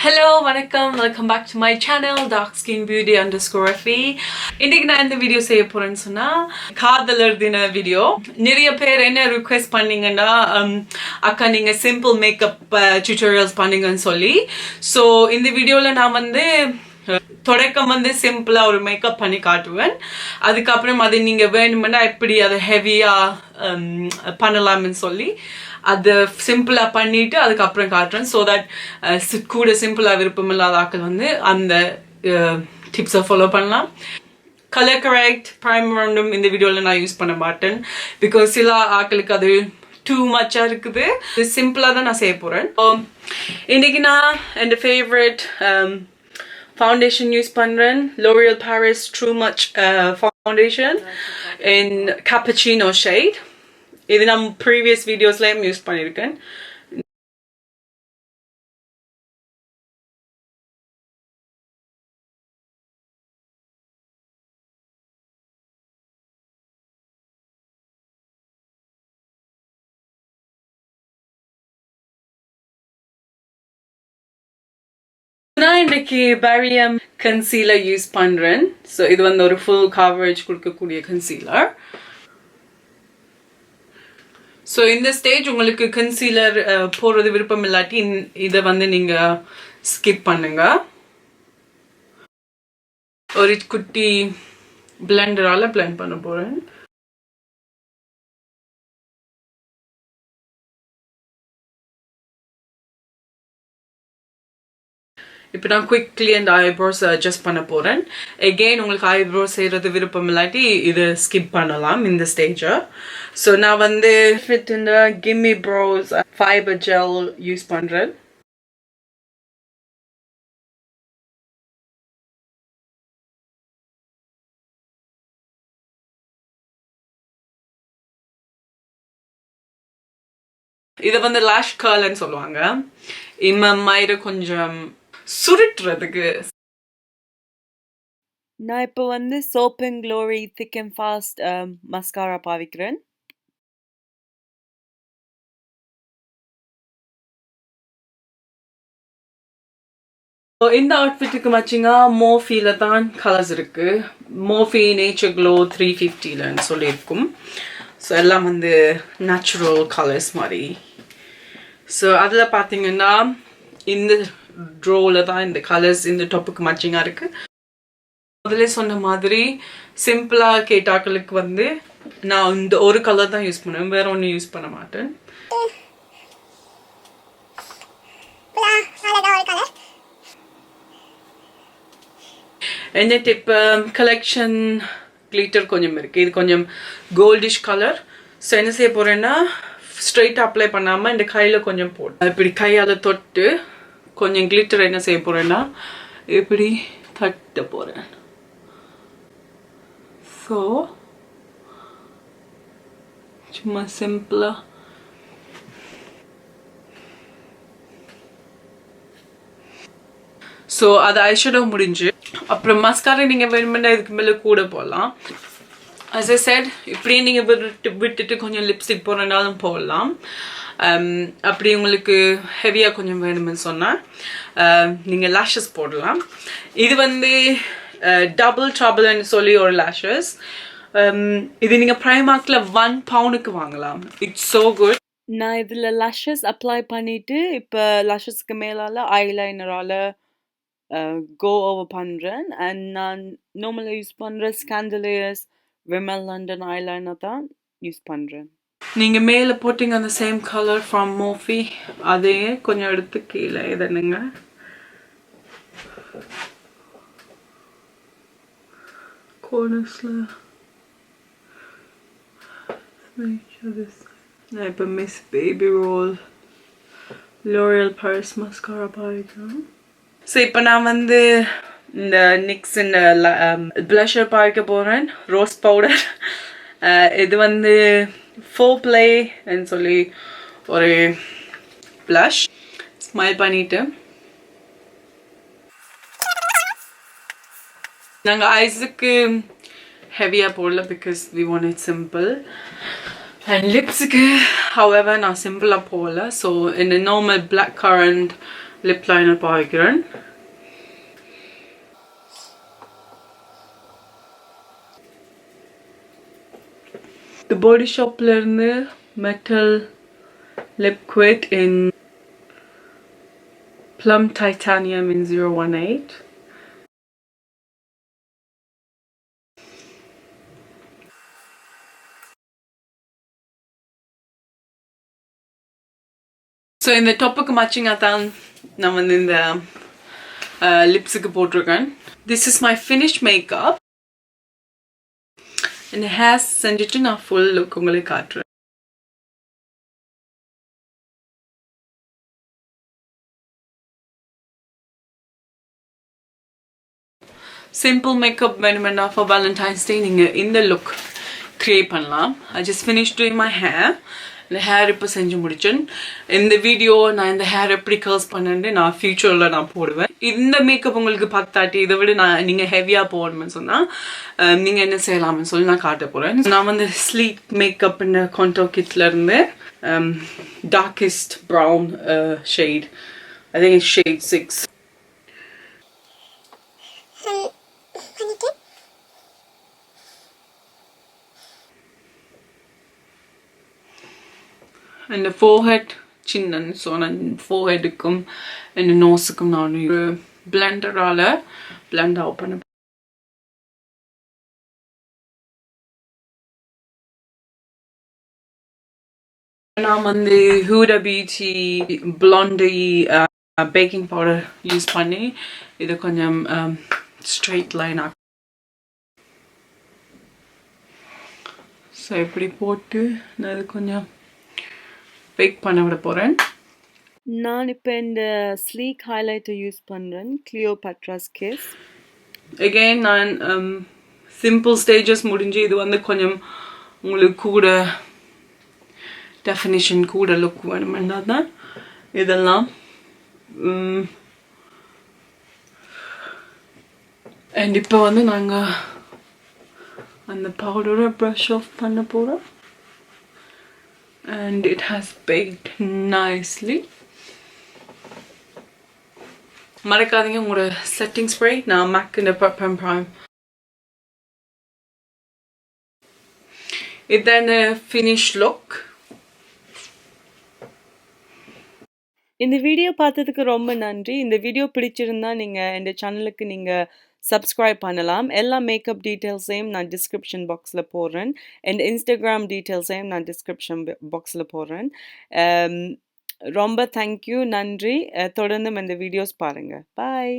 Hello, vanakkam, welcome back to my channel Dark Skin Beauty _FE. இன்னைக்கு நான் இந்த video செய்ய போறேன்னு சொன்னா காதலர் தின வீடியோ. நிறைய பேர் என்ன ரிக்வெஸ்ட் பண்ணீங்கன்னா அக்கா நீங்க சிம்பிள் மேக்கப் டியூட்டோரியல்ஸ் பண்ணுங்கன்னு சொல்லி. ஸோ இந்த வீடியோல நான் தொடக்கம் சிம்பிளா ஒரு மேக்கப் பண்ணி காட்டுவேன். அதுக்கப்புறம் அது நீங்க வேணுமென்னா எப்படி அதை ஹெவியா பண்ணலாம்னு சொல்லி அது சிம்பிளா பண்ணிட்டு அதுக்கப்புறம் காட்டுறேன். ஸோ தட் கூட சிம்பிளா விருப்பம் இல்லாத ஆக்கள் அந்த டிப்ஸை ஃபாலோ பண்ணலாம். கலர் கரெக்ட் ப்ரைமர் ஒன்றும் இந்த வீடியோவில் நான் யூஸ் பண்ண மாட்டேன். பிகாஸ் சில ஆக்களுக்கு அது டூ மச்சா இருக்குது. சிம்பிளா தான் நான் செய்ய போறேன். இன்னைக்கு நான் என் ஃபேவரட் ஃபவுண்டேஷன் யூஸ் பண்றேன். L'Oreal Paris True Much foundation in cappuccino shade. இது நான் ப்ரீவியஸ் வீடியோஸ்லயும் யூஸ் பண்ணியிருக்கேன். நான் இன்னைக்கு GRWM கன்சீலர் யூஸ் பண்றேன். ஸோ இது ஒரு ஃபுல் கவரேஜ் கொடுக்கக்கூடிய கன்சீலர். ஸோ இந்த ஸ்டேஜ் உங்களுக்கு கன்சீலர் போடுறது விருப்பம் இல்லாட்டி இதை நீங்க ஸ்கிப் பண்ணுங்க. ஒரு குட்டி பிளெண்டரால பிளெண்ட் பண்ண போறேன். இப்போ நான் குவிக்லி அந்த ஐப்ரோஸ் அட்ஜஸ்ட் பண்ண போறேன். எகெயின் உங்களுக்கு ஐப்ரோஸ் செய்யறது விருப்பம் இல்லாட்டி இதை ஸ்கிப் பண்ணலாம் இந்த ஸ்டேஜை. ஸோ நான் ஃபிட் இந்த கிம்மி ப்ரோஸ் ஃபைபர் ஜெல் யூஸ் பண்றேன். இதை லாஷ் கர்ல்னு சொல்லுவாங்க. மயிரை கொஞ்சம் சுருட்டுறதுக்கு. நான் இப்போ soap and glory thick and fast mascara பாவிக்கிறேன். இந்த அவுட்ஃபிட்டுக்கு மேட்சிங்கா மோஃபில தான் கலர்ஸ் இருக்கு. மோஃபி நேச்சர் க்ளோ 350ன்னு சொல்லியிருக்கும். ஸோ எல்லாம் நேச்சுரல் கலர்ஸ் மாதிரி. ஸோ அதில் பார்த்தீங்கன்னா இந்த ட்ரோவில் தான் இந்த கலர்ஸ் இந்த டாப்புக்கு மேட்சிங்காக இருக்கு. முதல்ல சொன்ன மாதிரி சிம்பிளா கேட்டாக்களுக்கு நான் இந்த ஒரு கலர் தான் யூஸ் பண்ணுவேன், வேற ஒன்றும் யூஸ் பண்ண மாட்டேன். என்னட்டு இப்போ கலெக்ஷன் கிளிட்டர் கொஞ்சம் இருக்கு. இது கொஞ்சம் கோல்டிஷ் கலர். ஸோ என்ன செய்ய போறேன்னா ஸ்ட்ரைட் அப்ளை பண்ணாம இந்த கையில கொஞ்சம் போட்டு இப்படி கையால தொட்டு கொஞ்சம் கிளிட்டர் என்ன செய்ய போறேன்னா இப்படி தட்ட போறேன். ஸோ சும்மா சிம்பிளா ஸோ அது ஐஷேடோ முடிஞ்சு. அப்புறம் மஸ்காரா நீங்க வேணுமெண்டா இதுக்கு மேல கூட போடலாம். as I said இப்படியே நீங்க விட்டுட்டு கொஞ்சம் லிப்ஸ்டிக் போடுறதுனாலும் போடலாம். அப்படி உங்களுக்கு ஹெவியா கொஞ்சம் வேணும்னு சொன்னா நீங்க லேஷஸ் போடலாம். இது டபுள் ட்ரபிள்னு சொல்லி ஒரு லேஷஸ். இது நீங்க பிரைமார்க்ல £1 வாங்கலாம். It's so good. நான் இதுல லேஷஸ் அப்ளை பண்ணிட்டு இப்ப லேஷஸ்க்கு மேலால ஐலைனரால கோ ஓவர் பண்றேன். அண்ட் நான் நார்மலா யூஸ் பண்ற ஸ்காண்டலியர்ஸ் Rimmel London eyeliner தான் யூஸ் பண்றேன். நீங்க மேல போட்டிங்க அந்த சேம் கலர் ஃப்ரம் மோஃபி அதே கொஞ்சம் எடுத்து கீழே இதனுங்க. கார்னர்ஸ்ல நான் இப்போ miss baby roll L'Oreal Paris mascara பாவிக்கிறேன். ஸோ இப்போ நான் இந்த நிக்ஸ் இந்த பிளஷர் பாய்க்க போறேன். Rose powder. இது forplay சொல்லி ஒரு பிளஷ். ஸ்மைல் பண்ணிட்டு நாங்க ஐஸுக்கு ஹெவியா போடல because we want it simple. And lipsக்கு however நான் சிம்பிளா போடல. ஸோ இந்த normal black currant lip liner பாய்க்கிறேன். The Body Shopல இருந்து metal lip quit in plum titanium in 018. So இந்த டாப்புக்கு மேட்சிங்காக தான் நான் வந்து இந்த லிப்ஸுக்கு போட்டிருக்கேன். This is my finished makeup. இந்த ஹேர் செஞ்சுட்டு நான் ஃபுல் லுக் உங்களுக்கு காட்டுறேன். Simple makeup வேணுமென்னா for Valentine's Day நீங்கள் இந்த லுக் க்ரியேட் பண்ணலாம். I just finished doing my hair. இந்த ஹேர் இப்போ செஞ்சு முடிச்சேன். இந்த வீடியோ நான் இந்த ஹேர் எப்படி கர்ல்ஸ் பண்ணேன்னு நான் ஃபியூச்சரில் நான் போடுவேன். இந்த மேக்கப் உங்களுக்கு பார்த்தாட்டி இதை விட நீங்கள் ஹெவியாக போடணும்னு சொன்னால் நீங்கள் என்ன செய்யலாம்னு சொல்லி நான் காட்ட போகிறேன். நான் வந்து ஸ்லீக் மேக்கப்னு கான்டோ கிட்லேருந்து darkest brown shade, I think it's shade 6. എൻ്റെ ഫോർഹെഡ് ചിന്നൻ സോ ഞാൻ ഫോർഹെഡുക്കും എൻ്റെ നോസുക്കും நான் ஒரு பிளெண்டரால பிளெண்ட் அவுட் பண்ண. நான் வந்து Hooda beauty blondie baking powder use பண்ணி இதை கொஞ்சம் ஸ்ட்ரெயிட் லைன் ஆகும். ஸோ இப்படி போட்டு நான் இது கொஞ்சம் பேக் பண்ண விட போகிறேன். நான் இப்போ இந்த ஸ்லீக் ஹைலைட்டர் யூஸ் பண்ணுறேன், cleopatras kiss. அகெயின் நான் சிம்பிள் ஸ்டேஜஸ் முடிஞ்சு இது வந்து கொஞ்சம் உங்களுக்கு கூட டெஃபினிஷன் கூட லுக் வேணுமென்னா தான் இதெல்லாம். அண்ட் இப்போ வந்து நாங்கள் அந்த பவுடரை ப்ரஷ் ஆஃப் பண்ண போகிறோம். And it has baked nicely. மறக்காதீங்க உங்களோட செட்டிங் ஸ்ப்ரே. நான் MAC இந்த Prime Prime. இதுதான் finished look. இந்த வீடியோ பார்த்ததுக்கு ரொம்ப நன்றி. இந்த வீடியோ பிடிச்சிருந்தா நீங்கள் இந்த சேனலுக்கு நீங்கள் சப்ஸ்கிரைப் பண்ணலாம். எல்லா மேக்கப் டீட்டெயில்ஸையும் நான் டிஸ்கிரிப்ஷன் பாக்ஸில் போடுறேன். அண்ட் இன்ஸ்டாகிராம் டீட்டெயில்ஸையும் நான் டிஸ்கிரிப்ஷன் பாக்ஸில் போடுறேன். ரொம்ப தேங்க்யூ, நன்றி. தொடர்ந்து இந்த வீடியோஸ் பாருங்கள். பாய்.